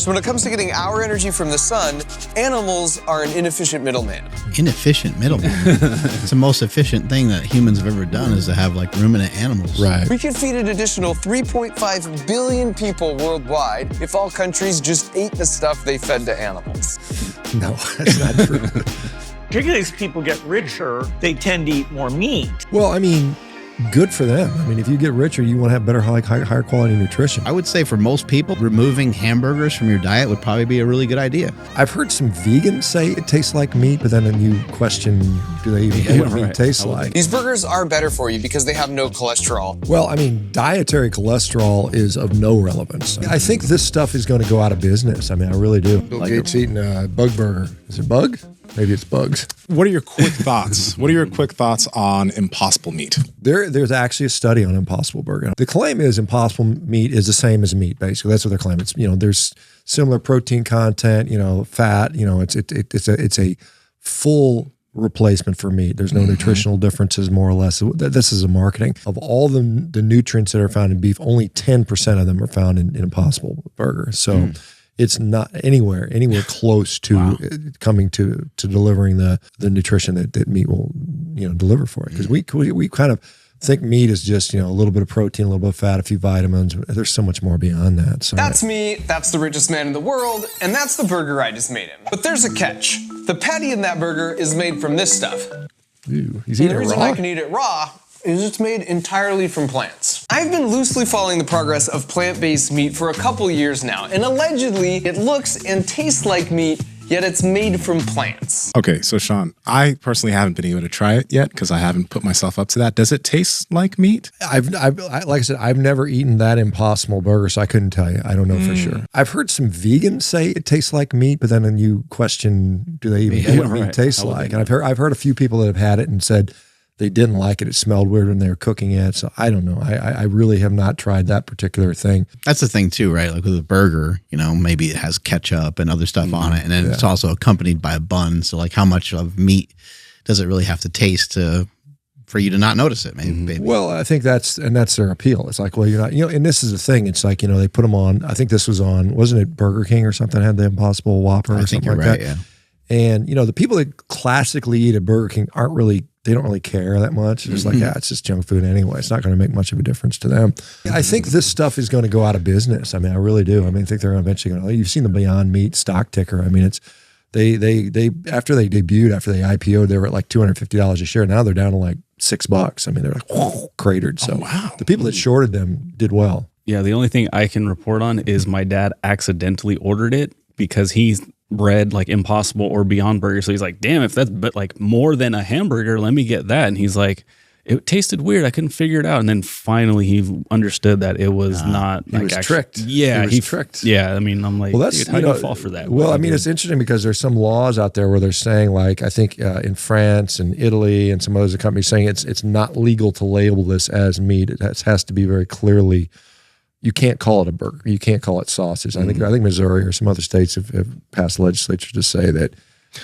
So when it comes to getting our energy from the sun, animals are an inefficient middleman. Inefficient middleman? It's the most efficient thing that humans have ever done is to have like ruminant animals. Right. We could feed an additional 3.5 billion people worldwide if all countries just ate the stuff they fed to animals. No, that's not true. Particularly as people get richer, they tend to eat more meat. Well, I mean, good for them. I mean, if you get richer, you want to have better, higher quality nutrition. I would say for most people, removing hamburgers from your diet would probably be a really good idea. I've heard some vegans say it tastes like meat, but then you question, do they even know what meat tastes like? These burgers are better for you because they have no cholesterol. Well, I mean, dietary cholesterol is of no relevance. I think this stuff is going to go out of business. I mean, I really do. Bill Gates eating a bug burger. Is it bug? Maybe it's bugs. What are your quick thoughts? What are your quick thoughts on Impossible Meat? There's actually a study on Impossible Burger. The claim is Impossible Meat is the same as meat, basically. That's what they're claiming. It's, there's similar protein content, fat, it's a full replacement for meat. There's no nutritional differences, more or less. This is a marketing. Of all the nutrients that are found in beef, only 10% of them are found in Impossible Burger. So it's not anywhere close to coming to delivering the nutrition that meat will deliver for it. Because we kind of think meat is just a little bit of protein, a little bit of fat, a few vitamins. There's so much more beyond that. So that's me, that's the richest man in the world, and that's the burger I just made him. But there's a catch. The patty in that burger is made from this stuff. Ew, he's eating it raw? The reason I can eat it raw is it's made entirely from plants. I've been loosely following the progress of plant-based meat for a couple years now, and allegedly it looks and tastes like meat, yet it's made from plants. Okay, so Shawn, I personally haven't been able to try it yet because I haven't put myself up to that. Does it taste like meat? Like I said, I've never eaten that Impossible Burger, so I couldn't tell you. I don't know for sure. I've heard some vegans say it tastes like meat, but then you question, do they even know what meat tastes like? And I've heard a few people that have had it and said they didn't like it. It smelled weird when they were cooking it. So I don't know. I really have not tried that particular thing. That's the thing too, right? Like with a burger, maybe it has ketchup and other stuff on it. And then it's also accompanied by a bun. So like how much of meat does it really have to taste for you to not notice it? Maybe. Well, I think that's their appeal. It's like, well, you're not, and this is the thing. It's like, they put them on, I think this was on, wasn't it Burger King or something, had the Impossible Whopper or something like that. Yeah. And, the people that classically eat at Burger King they don't really care that much. It's like, it's just junk food anyway. It's not going to make much of a difference to them. I think this stuff is going to go out of business. I mean, I really do. I mean, I think they're eventually going to, you've seen the Beyond Meat stock ticker. I mean, it's, they after they debuted, after they IPO'd, they were at like $250 a share. Now they're down to like $6. I mean, they're like cratered. So the people that shorted them did well. Yeah. The only thing I can report on is my dad accidentally ordered it because he's read like Impossible or Beyond Burger. So he's like, damn, if that's like more than a hamburger, let me get that. And he's like, it tasted weird. I couldn't figure it out. And then finally he understood that it was not he was tricked. Yeah. He was tricked. Yeah. I mean, I'm like, well, that's, how do you fall for that? Well, I mean, it's interesting because there's some laws out there where they're saying like, I think in France and Italy and some other companies saying it's not legal to label this as meat. It has to be very clearly, you can't call it a burger. You can't call it sausage. I think Missouri or some other states have passed legislature to say that.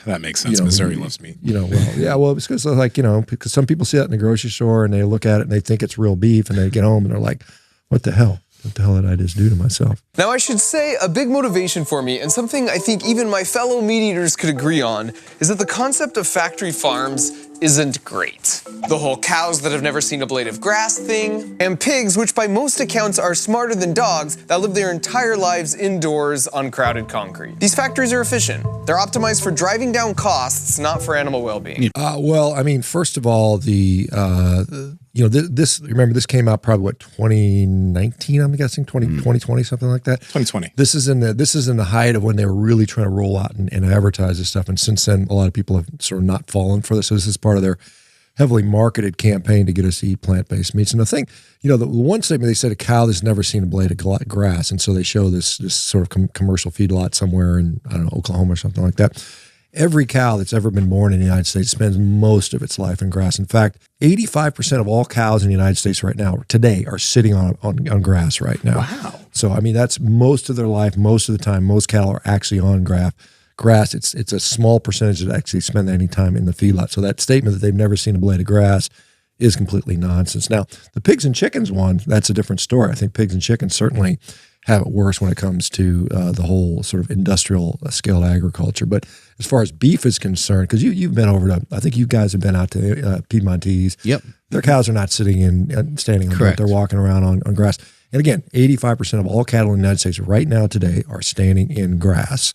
That makes sense. Missouri loves meat. Well, it's because because some people see that in the grocery store and they look at it and they think it's real beef and they get home and they're like, what the hell? What the hell did I just do to myself? Now, I should say a big motivation for me, and something I think even my fellow meat eaters could agree on, is that the concept of factory farms isn't great. The whole cows that have never seen a blade of grass thing, and pigs, which by most accounts are smarter than dogs, that live their entire lives indoors on crowded concrete. These factories are efficient. They're optimized for driving down costs, not for animal well-being. Well, I mean, first of all, remember this came out probably 2019, I'm guessing 2020, something like that. 2020. This is in the height of when they were really trying to roll out and advertise this stuff. And since then, a lot of people have sort of not fallen for this. So this is part of their heavily marketed campaign to get us to eat plant-based meats. And the thing, the one statement, they said a cow that's never seen a blade of grass. And so they show this sort of commercial feedlot somewhere in, I don't know, Oklahoma or something like that. Every cow that's ever been born in the United States spends most of its life in grass. In fact, 85% of all cows in the United States right now, today, are sitting on grass right now. Wow. So, I mean, that's most of their life, most of the time. Most cattle are actually on grass. It's a small percentage that actually spend any time in the feedlot. So that statement that they've never seen a blade of grass is completely nonsense. Now, the pigs and chickens one, that's a different story. I think pigs and chickens certainly have it worse when it comes to the whole sort of industrial scale agriculture. But as far as beef is concerned, because you've been over to, I think you guys have been out to Piedmontese. Yep. Their cows are not standing on dirt. Correct. They're walking around on grass. And again, 85% of all cattle in the United States right now today are standing in grass.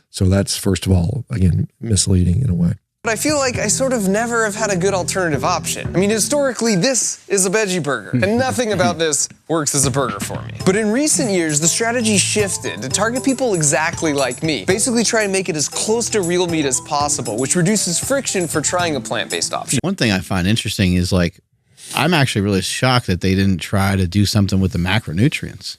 So that's, first of all, again, misleading in a way. But I feel like I sort of never have had a good alternative option. I mean, historically, this is a veggie burger, and nothing about this works as a burger for me. But in recent years, the strategy shifted to target people exactly like me. Basically try and make it as close to real meat as possible, which reduces friction for trying a plant-based option. One thing I find interesting is like, I'm actually really shocked that they didn't try to do something with the macronutrients,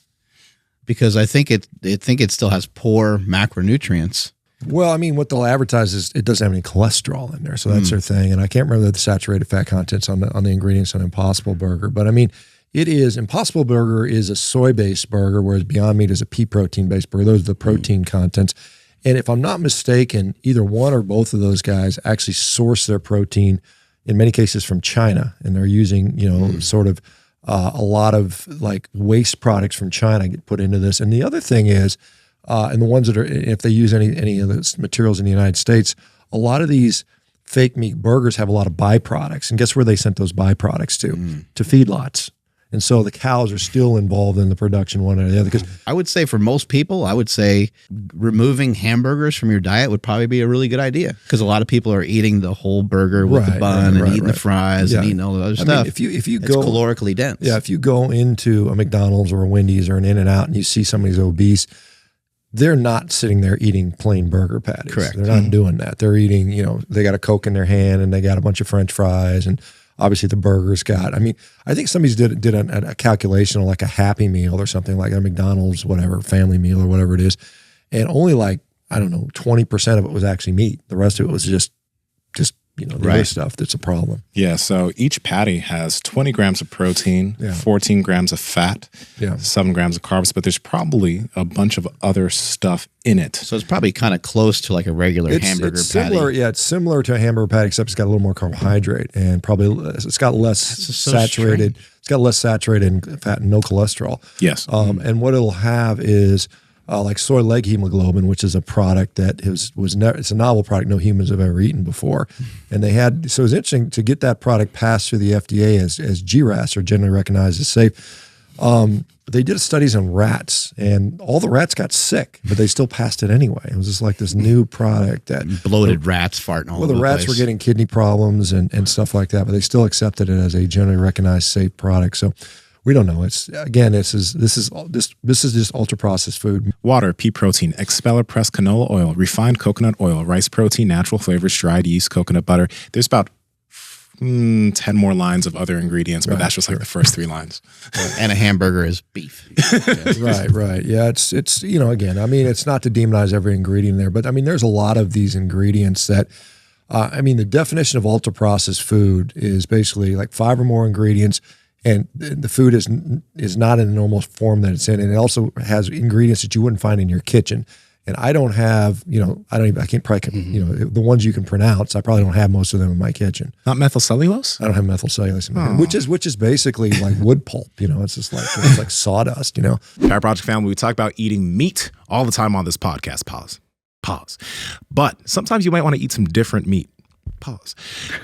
because I think it still has poor macronutrients. Well, I mean, what they'll advertise is it doesn't have any cholesterol in there, so that's their thing. And I can't remember the saturated fat contents on the ingredients on Impossible Burger, but I mean, Impossible Burger is a soy-based burger, whereas Beyond Meat is a pea protein-based burger. Those are the protein contents. And if I'm not mistaken, either one or both of those guys actually source their protein in many cases from China, and they're using sort of a lot of like waste products from China get put into this. And the other thing is, and the ones that are, if they use any of those materials in the United States, a lot of these fake meat burgers have a lot of byproducts. And guess where they sent those byproducts to? To feedlots. And so the cows are still involved in the production one or the other. Because I would say for most people, I would say removing hamburgers from your diet would probably be a really good idea, because a lot of people are eating the whole burger with the bun and eating the fries and eating all the other stuff. Mean, if you it's go calorically dense. Yeah, if you go into a McDonald's or a Wendy's or an In-N-Out and you see somebody's obese, they're not sitting there eating plain burger patties. Correct. They're not doing that. They're eating, they got a Coke in their hand and they got a bunch of French fries, and obviously the burger's got, I mean, I think somebody's did a calculation of like a Happy Meal or something, like a McDonald's, whatever, family meal or whatever it is. And only like, I don't know, 20% of it was actually meat. The rest of it was just the other stuff that's a problem. Yeah, so each patty has 20 grams of protein, 14 grams of fat, 7 grams of carbs, but there's probably a bunch of other stuff in it. So it's probably kind of close to like a regular hamburger it's patty. Similar, yeah, it's similar to a hamburger patty, except it's got a little more carbohydrate and probably it's got less saturated. It's got less saturated fat and no cholesterol. Yes. And what it'll have is like soy leg hemoglobin, which is a product that was never, it's a novel product no humans have ever eaten before. And so it was interesting to get that product passed through the FDA as GRAS, or generally recognized as safe. They did studies on rats, and all the rats got sick, but they still passed it anyway. It was just like this new product that bloated rats farting all over the place. Well, the rats were getting kidney problems and stuff like that, but they still accepted it as a generally recognized safe product. So we don't know. It's again, this is just ultra processed food. Water, pea protein, expeller pressed canola oil, refined coconut oil, rice protein, natural flavors, dried yeast, coconut butter. There's about 10 more lines of other ingredients, but that's just like the first 3 lines. And a hamburger is beef. Right. Yeah, it's again, I mean, it's not to demonize every ingredient there, but I mean, there's a lot of these ingredients that, I mean, the definition of ultra processed food is basically like 5 or more ingredients, and the food is not in the normal form that it's in, and it also has ingredients that you wouldn't find in your kitchen. And I don't have, the ones you can pronounce, I probably don't have most of them in my kitchen. Not methylcellulose? I don't have methylcellulose in my kitchen, which is basically like wood pulp, it's just like, it's like sawdust, Power Project family, we talk about eating meat all the time on this podcast. Pause. But sometimes you might want to eat some different meat. Pause.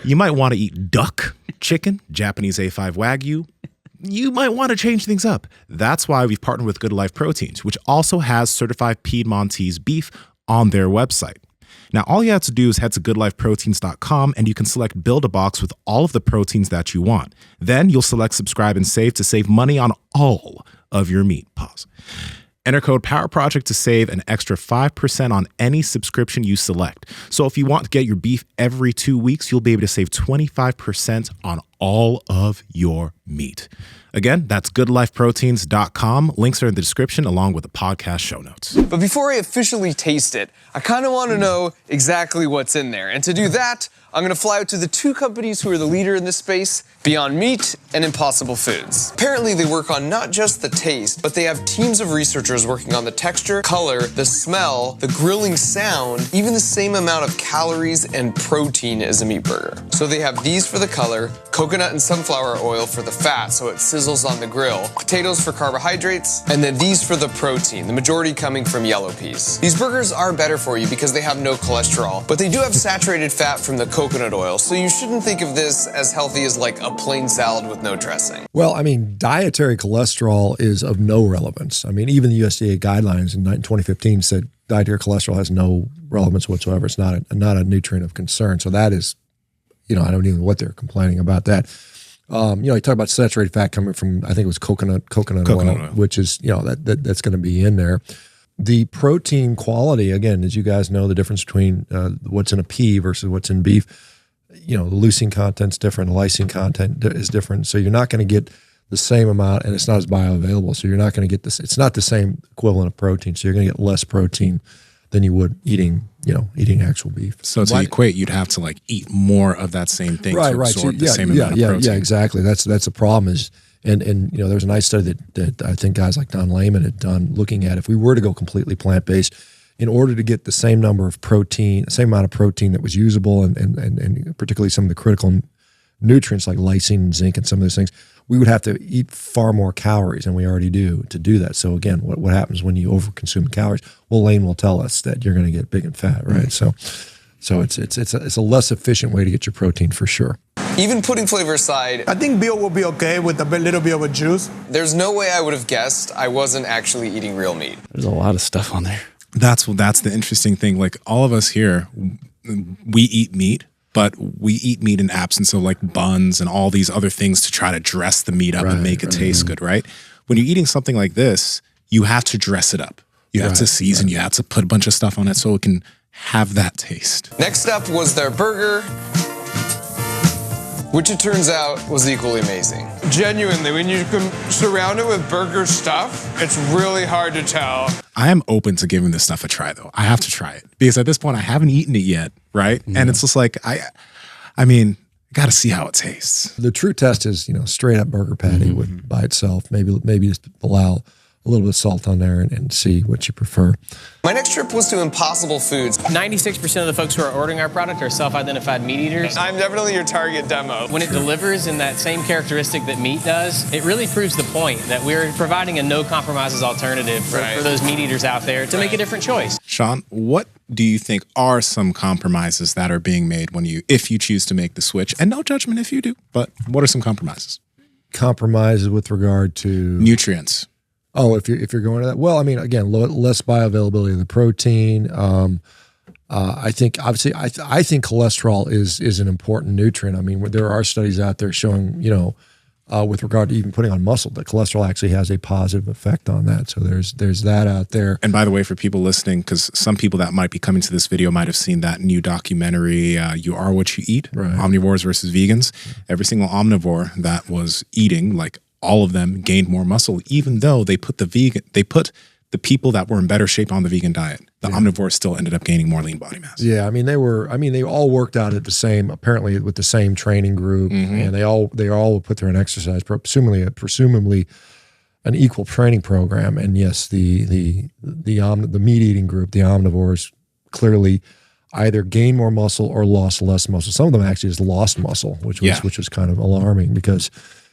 You might want to eat duck, chicken, Japanese A5 Wagyu. You might want to change things up. That's why we've partnered with Good Life Proteins, which also has certified Piedmontese beef on their website. Now, all you have to do is head to goodlifeproteins.com and you can select Build a Box with all of the proteins that you want. Then you'll select Subscribe and Save to save money on all of your meat. Pause. Enter code POWERPROJECT to save an extra 5% on any subscription you select. So if you want to get your beef every 2 weeks, you'll be able to save 25% on all of your meat. Again, that's goodlifeproteins.com. Links are in the description along with the podcast show notes. But before I officially taste it, I kind of want to know exactly what's in there. And to do that, I'm going to fly out to the 2 companies who are the leader in this space, Beyond Meat and Impossible Foods. Apparently, they work on not just the taste, but they have teams of researchers working on the texture, color, the smell, the grilling sound, even the same amount of calories and protein as a meat burger. So they have these for the color, coconut coconut and sunflower oil for the fat so it sizzles on the grill, potatoes for carbohydrates, and then these for the protein, the majority coming from yellow peas. These burgers are better for you because they have no cholesterol, but they do have saturated fat from the coconut oil, so you shouldn't think of this as healthy as like a plain salad with no dressing. Well, I mean, dietary cholesterol is of no relevance. I mean, even the USDA guidelines in 2015 said dietary cholesterol has no relevance whatsoever. It's not a nutrient of concern. So that is, I don't even know what they're complaining about that. You talk about saturated fat coming from, I think it was coconut oil, which is, that's going to be in there. The protein quality, again, as you guys know, the difference between what's in a pea versus what's in beef, the leucine content's different, the lysine content is different. So you're not going to get the same amount, and it's not as bioavailable. So you're not going to get this. It's not the same equivalent of protein. So you're going to get less protein than you would eating actual beef. So to equate, you'd have to eat more of that same thing to absorb the same amount of protein. Yeah, exactly. That's the problem is, and there's a nice study that I think guys like Don Layman had done looking at if we were to go completely plant-based, in order to get the same number of protein, same amount of protein that was usable and particularly some of the critical nutrients like lysine and zinc and some of those things, we would have to eat far more calories than we already do to do that. So again, what happens when you overconsume calories? Well, Lane will tell us that you're going to get big and fat, right? Mm-hmm. So it's a less efficient way to get your protein for sure. Even putting flavor aside, I think Bill will be okay with a little bit of a juice. There's no way I would have guessed I wasn't actually eating real meat. There's a lot of stuff on there. That's the interesting thing. All of us here, we eat meat, but we eat meat in absence of buns and all these other things to try to dress the meat up and make it taste good, right? When you're eating something like this, you have to dress it up. You have to season, you have to put a bunch of stuff on it so it can have that taste. Next up was their burger, which it turns out was equally amazing. Genuinely, when you surround it with burger stuff, it's really hard to tell. I am open to giving this stuff a try, though. I have to try it because at this point, I haven't eaten it yet, right? And it's just I got to see how it tastes. The true test is, straight up burger patty by itself. Maybe just allow a little bit of salt on there and see what you prefer. My next trip was to Impossible Foods. 96% of the folks who are ordering our product are self-identified meat eaters. I'm definitely your target demo. When it delivers in that same characteristic that meat does, it really proves the point that we're providing a no-compromises alternative for those meat eaters out there to make a different choice. Shawn, what do you think are some compromises that are being made if you choose to make the switch? And no judgment if you do, but what are some compromises? Compromises with regard to? Nutrients. Oh, if you're going to that, well, again, less bioavailability of the protein. I think obviously, I think cholesterol is an important nutrient. There are studies out there showing, with regard to even putting on muscle, that cholesterol actually has a positive effect on that. So there's that out there. And by the way, for people listening, because some people that might be coming to this video might have seen that new documentary, "You Are What You Eat," Omnivores versus Vegans. Every single omnivore that was eating all of them gained more muscle, even though they put the people that were in better shape on the vegan diet. The omnivores still ended up gaining more lean body mass. Yeah, they all worked out at apparently with the same training group, and they all put their own exercise, presumably an equal training program. And yes, the meat eating group, the omnivores, clearly either gained more muscle or lost less muscle. Some of them actually just lost muscle, which was kind of alarming because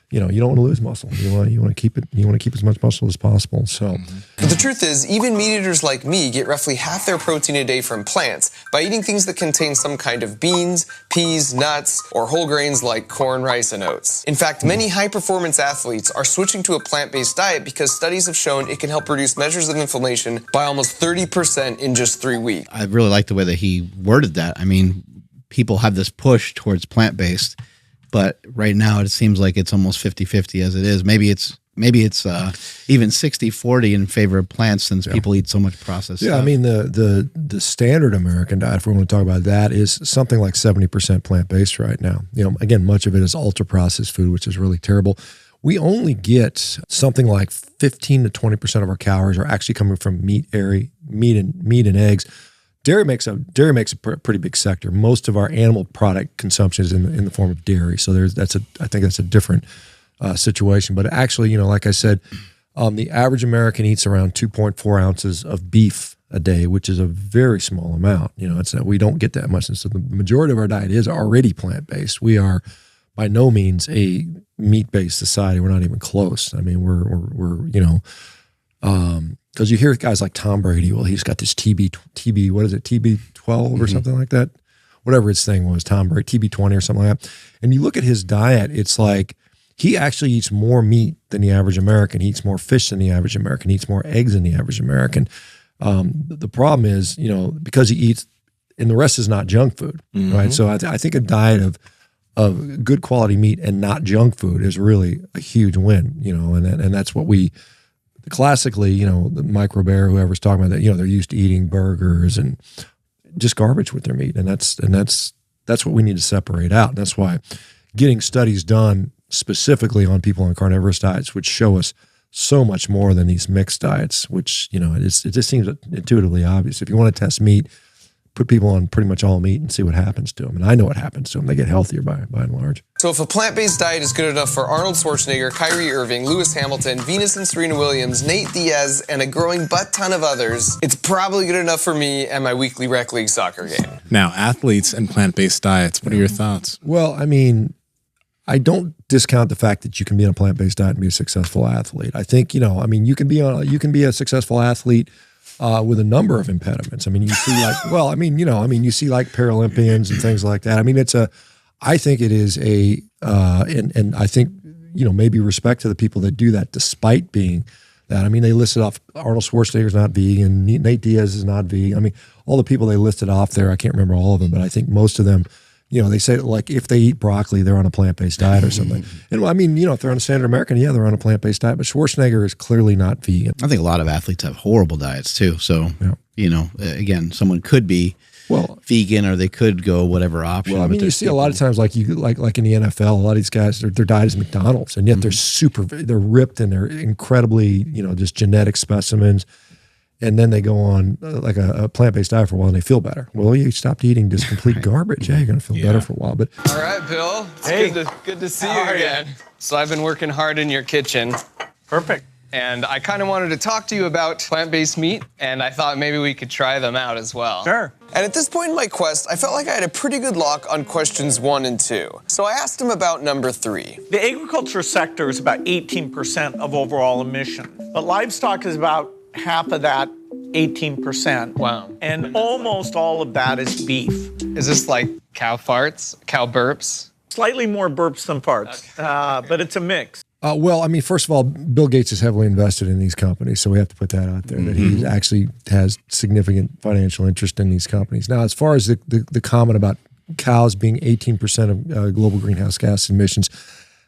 you don't want to lose muscle. You want to keep it. You want to keep as much muscle as possible. So, but the truth is, even meat eaters like me get roughly half their protein a day from plants by eating things that contain some kind of beans, peas, nuts, or whole grains like corn, rice, and oats. In fact, many high-performance athletes are switching to a plant-based diet because studies have shown it can help reduce measures of inflammation by almost 30% in just 3 weeks. I really like the way that he worded that. People have this push towards plant-based, but right now it seems like it's almost 50-50 as it is. Maybe it's even 60-40 in favor of plants since people eat so much processed stuff. The standard American diet, if we want to talk about that, is something like 70% plant-based right now. Again, much of it is ultra-processed food, which is really terrible. We only get something like 15 to 20% of our calories are actually coming from meat and eggs. Dairy makes a pretty big sector. Most of our animal product consumption is in the form of dairy. So I think that's a different situation. But actually, like I said, the average American eats around 2.4 ounces of beef a day, which is a very small amount. We don't get that much. And so the majority of our diet is already plant-based. We are by no means a meat-based society. We're not even close. I mean, we're you know, because you hear guys like Tom Brady. Well, he's got this TB. What is it? TB12 or something like that. Whatever his thing was, Tom Brady, TB20 or something like that. And you look at his diet, it's like he actually eats more meat than the average American. He eats more fish than the average American. He eats more eggs than the average American. The problem is, you know, because he eats, and the rest is not junk food, right? So I think a diet of good quality meat and not junk food is really a huge win, you know, and that's what we classically, you know, the Mike Robert, whoever's talking about that, you know, they're used to eating burgers and just garbage with their meat, and that's what we need to separate out. And that's why getting studies done specifically on people on carnivorous diets, which show us so much more than these mixed diets, which, you know, it just seems intuitively obvious. If you want to test meat, put people on pretty much all meat and see what happens to them. And I know what happens to them. They get healthier by and large. So if a plant-based diet is good enough for Arnold Schwarzenegger, Kyrie Irving, Lewis Hamilton, Venus and Serena Williams, Nate Diaz, and a growing butt ton of others, it's probably good enough for me and my weekly rec league soccer game. Now, athletes and plant-based diets, what are your thoughts? Well, I mean, I don't discount the fact that you can be on a plant-based diet and be a successful athlete. I think, you know, I mean, you can be a successful athlete with a number of impediments. I mean, you see like, well, I mean, you know, I mean, you see like Paralympians and things like that. I mean, I think it is and I think, you know, maybe respect to the people that do that despite being that. I mean, they listed off Arnold Schwarzenegger's not vegan, Nate Diaz is not vegan. I mean, all the people they listed off there, I can't remember all of them, but I think most of them, you know, they say like if they eat broccoli, they're on a plant-based diet or something. And I mean, you know, if they're on a standard American, yeah, they're on a plant-based diet, but Schwarzenegger is clearly not vegan. I think a lot of athletes have horrible diets too. So, you know, again, someone could be vegan or they could go whatever option. Well, I mean, you see a lot of times like in the NFL, a lot of these guys, their diet is McDonald's, and yet they're ripped and they're incredibly, you know, just genetic specimens. And then they go on like a plant-based diet for a while and they feel better. Well, you stopped eating just complete garbage. Yeah, you're going to feel better for a while. But all right, Bill. It's good to see you again. So I've been working hard in your kitchen. Perfect. And I kind of wanted to talk to you about plant-based meat, and I thought maybe we could try them out as well. Sure. And at this point in my quest, I felt like I had a pretty good lock on questions 1 and 2. So I asked him about number 3. The agriculture sector is about 18% of overall emissions, but livestock is about half of that, 18%. Wow. And almost all of that is beef. Is this like cow farts, cow burps? Slightly more burps than farts, but it's a mix. Well, I mean, first of all, Bill Gates is heavily invested in these companies, so we have to put that out there, that he actually has significant financial interest in these companies. Now, as far as the comment about cows being 18% of global greenhouse gas emissions,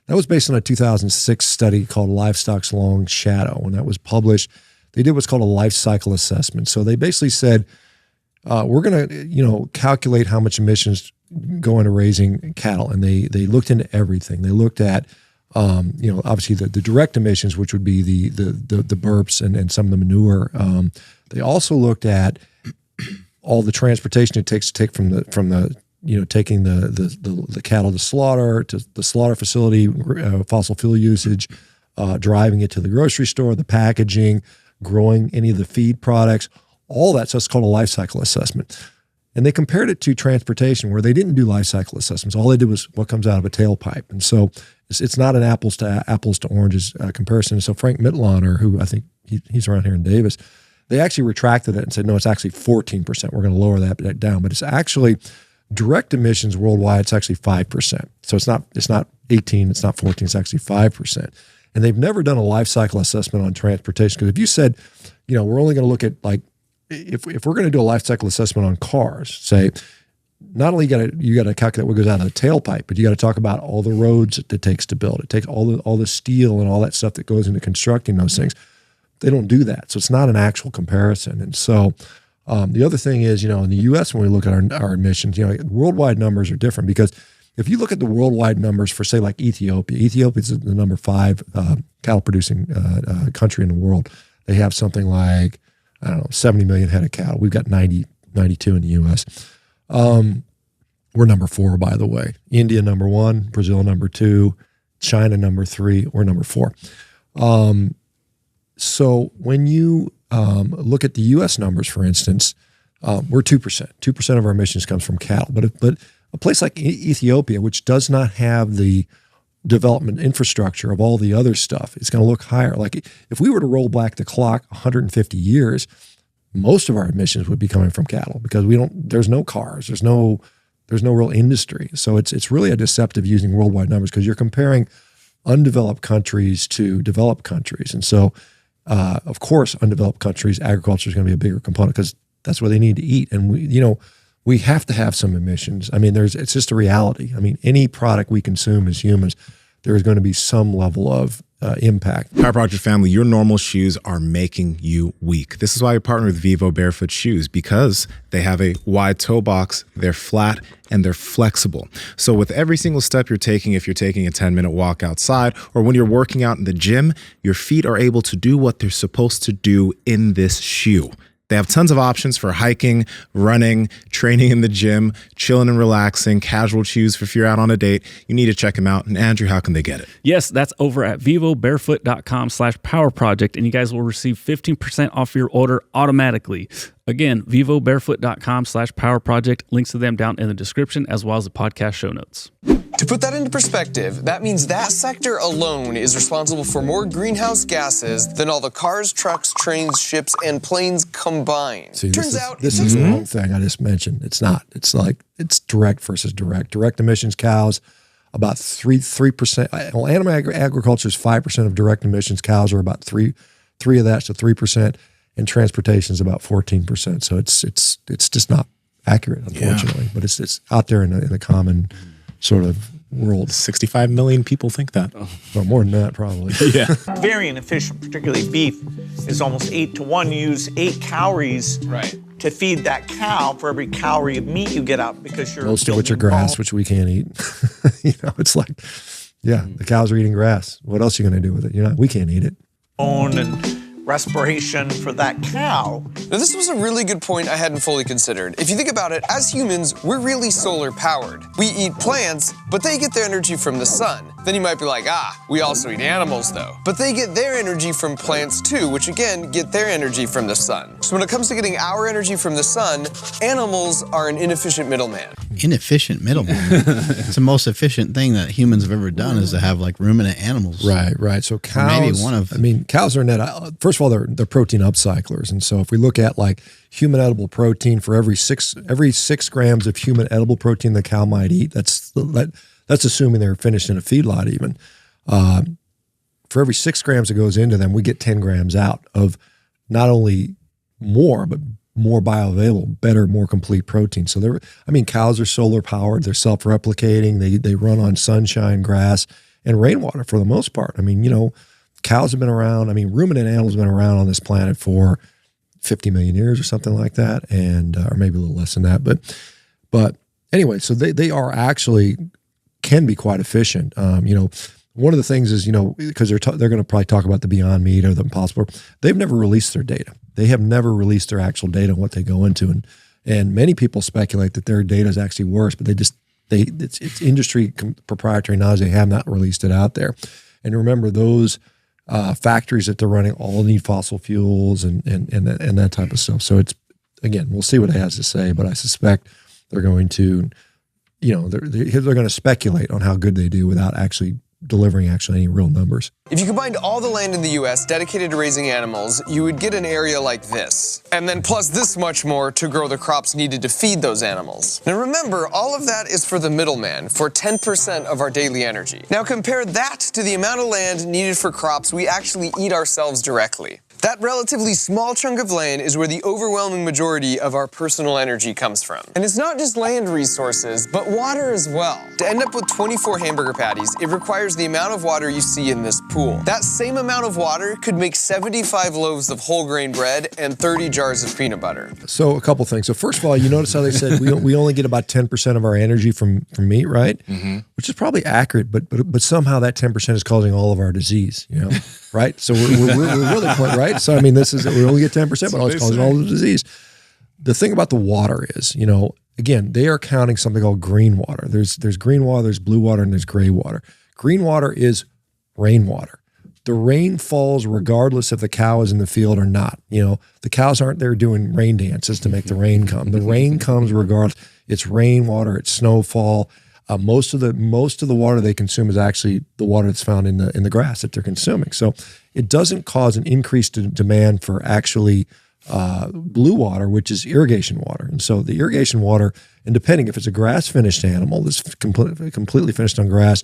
that was based on a 2006 study called Livestock's Long Shadow. When that was published, they did what's called a life cycle assessment. So they basically said, we're going to, you know, calculate how much emissions go into raising cattle. And they looked into everything. They looked at, you know, obviously the direct emissions, which would be the burps and some of the manure. They also looked at all the transportation it takes to take from the you know, taking the cattle to the slaughter facility, fossil fuel usage, driving it to the grocery store, the packaging, growing any of the feed products, all that. So it's called a life cycle assessment. And they compared it to transportation, where they didn't do life cycle assessments. All they did was what comes out of a tailpipe. And so it's not an apples to oranges comparison. So Frank Mitloner, who I think he's around here in Davis, they actually retracted it and said, no, it's actually 14%. We're going to lower that down. But it's actually direct emissions worldwide, it's actually 5%. So it's not 18, it's not 14, it's actually 5%. And they've never done a life cycle assessment on transportation. Because if you said, you know, we're only going to look at like, if we're going to do a life cycle assessment on cars, say, not only you got to calculate what goes out of the tailpipe, but you got to talk about all the roads that it takes to build. It takes all the steel and all that stuff that goes into constructing those things. They don't do that. So it's not an actual comparison. And so the other thing is, you know, in the U.S., when we look at our emissions, you know, worldwide numbers are different, because if you look at the worldwide numbers for, say, like Ethiopia is the number 5 cattle producing country in the world. They have something like, I don't know, 70 million head of cattle. We've got 92 in the U.S. We're number 4, by the way. India, number 1, Brazil, number 2, China, number 3, we're number 4. So when you look at the U.S. numbers, for instance, we're 2%. 2% of our emissions comes from cattle. But a place like Ethiopia, which does not have the development infrastructure of all the other stuff, it's going to look higher. Like if we were to roll back the clock 150 years, most of our emissions would be coming from cattle because there's no cars, there's no real industry. So it's really a deceptive using worldwide numbers because you're comparing undeveloped countries to developed countries. And so, of course, undeveloped countries, agriculture is going to be a bigger component because that's what they need to eat. And we have to have some emissions. I mean, it's just a reality. I mean, any product we consume as humans, there is going to be some level of impact. Power Project family, your normal shoes are making you weak. This is why you partner with Vivo Barefoot Shoes, because they have a wide toe box, they're flat, and they're flexible. So with every single step you're taking, if you're taking a 10-minute walk outside, or when you're working out in the gym, your feet are able to do what they're supposed to do in this shoe. They have tons of options for hiking, running, training in the gym, chilling and relaxing, casual shoes for if you're out on a date. You need to check them out. And Andrew, how can they get it? Yes, that's over at vivobarefoot.com/powerproject, and you guys will receive 15% off your order automatically. Again, vivobarefoot.com/powerproject. Links to them down in the description as well as the podcast show notes. To put that into perspective, that means that sector alone is responsible for more greenhouse gases than all the cars, trucks, trains, ships, and planes combined. See, this is the wrong thing I just mentioned. It's not. It's like it's direct versus direct. Direct emissions cows, about 3%. Well, animal agriculture is 5% of direct emissions. Cows are about three of that, so 3%. And transportation is about 14%. So it's just not accurate, unfortunately. Yeah. But it's out there in the common sort of world. 65 million people think that. Well, more than that, probably. Yeah. Very inefficient, particularly beef, is almost 8-to-1. You use 8 calories to feed that cow for every calorie of meat you get out because you're most of which are grass, which we can't eat. It's like, the cows are eating grass. What else are you going to do with it? We can't eat it. And respiration for that cow. Now, this was a really good point I hadn't fully considered. If you think about it, as humans, we're really solar powered. We eat plants, but they get their energy from the sun. Then you might be like, we also eat animals though. But they get their energy from plants too, which again, get their energy from the sun. So when it comes to getting our energy from the sun, animals are an inefficient middleman. Inefficient middleman. It's the most efficient thing that humans have ever done is to have like ruminant animals. Right. So cows, cows are net, first of all, they're protein upcyclers. And so if we look at like human edible protein, for every 6 grams of human edible protein the cow might eat, that's assuming they're finished in a feedlot even. For every 6 grams that goes into them, we get 10 grams out of not only more, but more bioavailable, better, more complete protein. So cows are solar powered. They're self-replicating. They run on sunshine, grass, and rainwater for the most part. Cows have been around. Ruminant animals have been around on this planet for 50 million years or something like that, and or maybe a little less than that. But anyway, so they are actually can be quite efficient. One of the things is, because they're going to probably talk about the Beyond Meat or the Impossible, they've never released their data. They have never released their actual data on what they go into, and many people speculate that their data is actually worse, but it's industry proprietary knowledge. They have not released it out there. And remember, those factories that they're running all need fossil fuels and that type of stuff. So it's, again, we'll see what it has to say, but I suspect they're going to, they're going to speculate on how good they do without actually delivering any real numbers. If you combined all the land in the US dedicated to raising animals, you would get an area like this. And then plus this much more to grow the crops needed to feed those animals. Now remember, all of that is for the middleman, for 10% of our daily energy. Now compare that to the amount of land needed for crops we actually eat ourselves directly. That relatively small chunk of land is where the overwhelming majority of our personal energy comes from. And it's not just land resources, but water as well. To end up with 24 hamburger patties, it requires the amount of water you see in this pool. That same amount of water could make 75 loaves of whole grain bread and 30 jars of peanut butter. So a couple things. So first of all, you notice how they said we only get about 10% of our energy from meat, right? Mm-hmm. Which is probably accurate, but somehow that 10% is causing all of our disease, right? So we're really right. So this is we only get 10%, but it's causing all the disease. The thing about the water is, again, they are counting something called green water. There's green water, there's blue water, and there's gray water. Green water is rainwater. the rain falls regardless if the cow is in the field or not. You know, the cows aren't there doing rain dances to make the rain come. The rain comes regardless. It's rainwater, it's snowfall. Most of the water they consume is actually the water that's found in the grass that they're consuming. So it doesn't cause an increased demand for actually blue water, which is irrigation water. And so the irrigation water, and depending if it's a grass-finished animal that's completely finished on grass,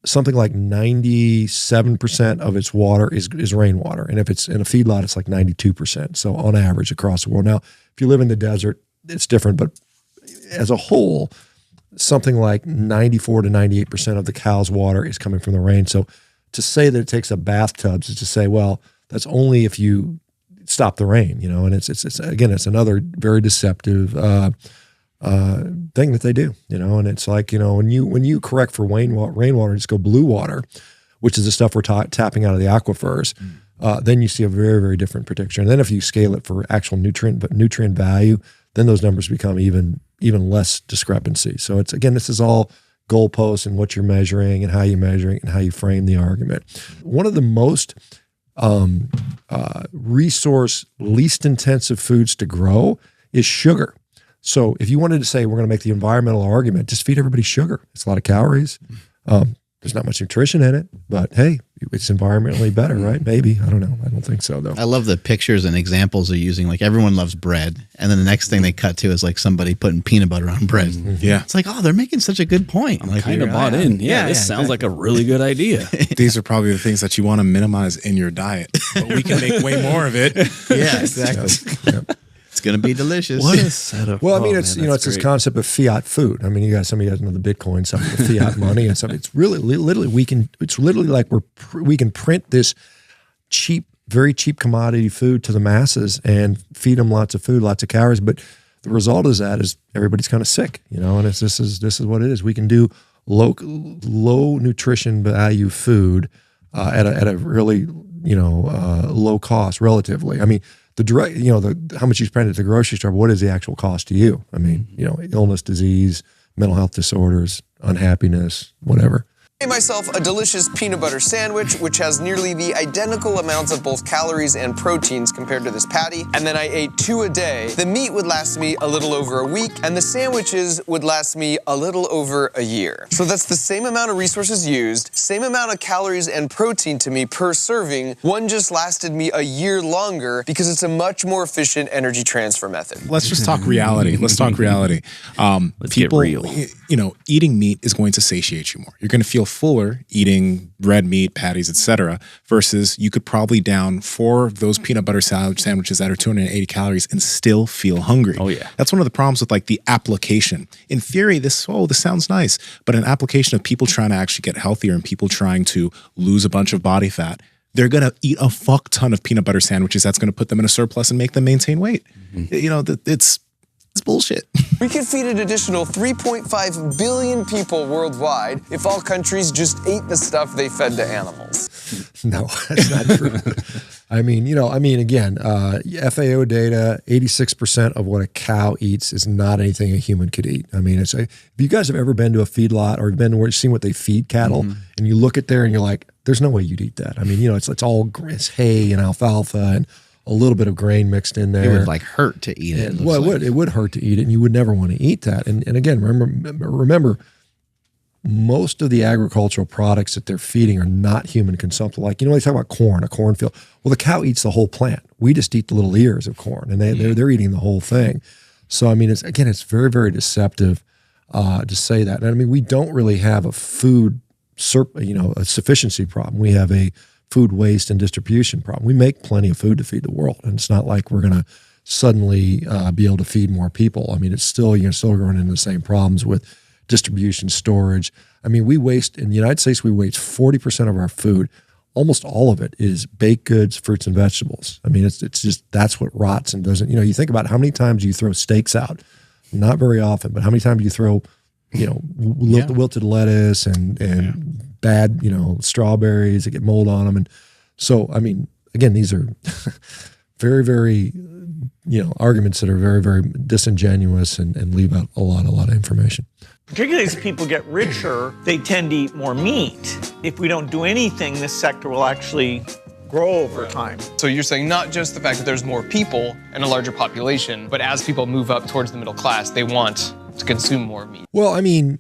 something like 97% of its water is rainwater. And if it's in a feedlot, it's like 92%. So on average across the world. Now, if you live in the desert, it's different. But as a whole, something like 94 to 98% of the cow's water is coming from the rain. So to say that it takes a bathtub is to say, well, that's only if you stop the rain, you know. And it's again, it's another very deceptive thing that they do, you know. And it's like, you know, when you correct for rainwater, just go blue water, which is the stuff we're tapping out of the aquifers, then you see a very, very different picture. And then if you scale it for actual nutrient value, then those numbers become even less discrepancy. So it's, again, this is all goalposts and what you're measuring and how you're measuring and how you frame the argument. One of the most resource least intensive foods to grow is sugar. So if you wanted to say we're going to make the environmental argument, just feed everybody sugar. It's a lot of calories. There's not much nutrition in it, but hey, it's environmentally better, right? Maybe. I don't know. I don't think so, though. I love the pictures and examples they're using. Like, everyone loves bread. And then the next thing they cut to is like somebody putting peanut butter on bread. Yeah. It's like, oh, they're making such a good point. I'm like, kind of bought in. Yeah, this sounds like a really good idea. These are probably the things that you want to minimize in your diet, but we can make way more of it. Yeah, exactly. Yep. It's going to be delicious. What a setup. Well, I mean, it's, you know, it's this concept of fiat food. I mean, some of you guys know the Bitcoin stuff, the fiat money and stuff. It's really, literally, it's literally like we can print this cheap, very cheap commodity food to the masses and feed them lots of food, lots of calories. But the result of that is everybody's kind of sick, you know, and this is what it is. We can do low nutrition value food at a really, you know, low cost relatively. I mean, the direct, you know, how much you spend at the grocery store, what is the actual cost to you? I mean, you know, illness, disease, mental health disorders, unhappiness, whatever. I made myself a delicious peanut butter sandwich, which has nearly the identical amounts of both calories and proteins compared to this patty, and then I ate 2 a day. The meat would last me a little over a week, and the sandwiches would last me a little over a year. So that's the same amount of resources used, same amount of calories and protein to me per serving. One just lasted me a year longer because it's a much more efficient energy transfer method. Let's just talk reality. Let's talk reality. Let's get real. You know, eating meat is going to satiate you more. You're going to feel fuller eating red meat, patties, etc. versus you could probably down 4 of those peanut butter sandwiches that are 280 calories and still feel hungry. Oh yeah. That's one of the problems with like the application. In theory, this sounds nice, but an application of people trying to actually get healthier and people trying to lose a bunch of body fat, they're going to eat a fuck ton of peanut butter sandwiches. That's going to put them in a surplus and make them maintain weight. You know, it's bullshit. We could feed an additional 3.5 billion people worldwide if all countries just ate the stuff they fed to animals. No, that's not true. I mean, you know, again, FAO data, 86% of what a cow eats is not anything a human could eat. I mean, if you guys have ever been to a feedlot or been where you've seen what they feed cattle, and you look at there and you're like, there's no way you'd eat that. I mean, you know, it's all hay and alfalfa and a little bit of grain mixed in there. It would like hurt to eat it. Well, it would hurt to eat it, and you would never want to eat that. And again, remember, most of the agricultural products that they're feeding are not human consumptive. Like, you know, they talk about corn, a cornfield. Well, the cow eats the whole plant. We just eat the little ears of corn, and they're eating the whole thing. So I mean, it's very, very deceptive to say that. And I mean, we don't really have a food, a sufficiency problem. We have a food waste and distribution problem. We make plenty of food to feed the world, and it's not like we're going to suddenly be able to feed more people. I mean, it's still, you're still running into the same problems with distribution, storage. I mean, in the United States, we waste 40% of our food. Almost all of it is baked goods, fruits, and vegetables. I mean, it's just, that's what rots and doesn't, you know, you think about how many times you throw steaks out. Not very often, but how many times you throw, you know, wilted lettuce and bad, you know, strawberries that get mold on them. And so, I mean, again, these are very, very, you know, arguments that are very, very disingenuous and leave out a lot of information. Particularly as people get richer, they tend to eat more meat. If we don't do anything, this sector will actually grow over time. So you're saying not just the fact that there's more people and a larger population, but as people move up towards the middle class, they want to consume more meat. Well, I mean,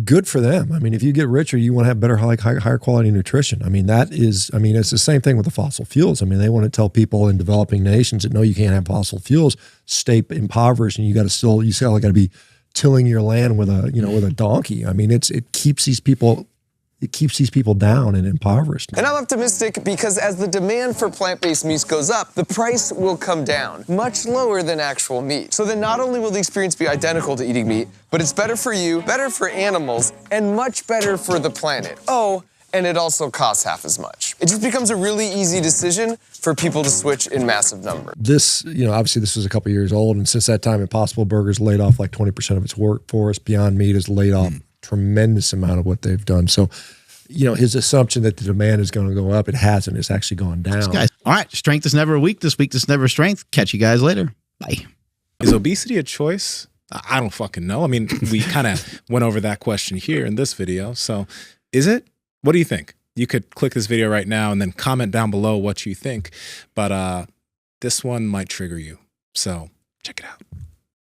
good for them. I mean, if you get richer, you want to have better, higher quality nutrition. I mean, it's the same thing with the fossil fuels. I mean, they want to tell people in developing nations that no, you can't have fossil fuels, stay impoverished, and you still got to be tilling your land with a donkey. I mean, it keeps these people down and impoverished. And I'm optimistic because as the demand for plant-based meats goes up, the price will come down, much lower than actual meat. So then not only will the experience be identical to eating meat, but it's better for you, better for animals, and much better for the planet. Oh, and it also costs half as much. It just becomes a really easy decision for people to switch in massive numbers. This, obviously this was a couple years old, and since that time, Impossible Burger's laid off like 20% of its workforce. Beyond Meat has laid off tremendous amount of what they've done. So, his assumption that the demand is going to go up, it hasn't. It's actually gone down. Guys, all right, strength is never weak. This week, is never strength. Catch you guys later. Bye. Is obesity a choice? I don't fucking know. I mean, we kind of went over that question here in this video. So is it? What do you think? You could click this video right now and then comment down below what you think. But this one might trigger you. So check it out.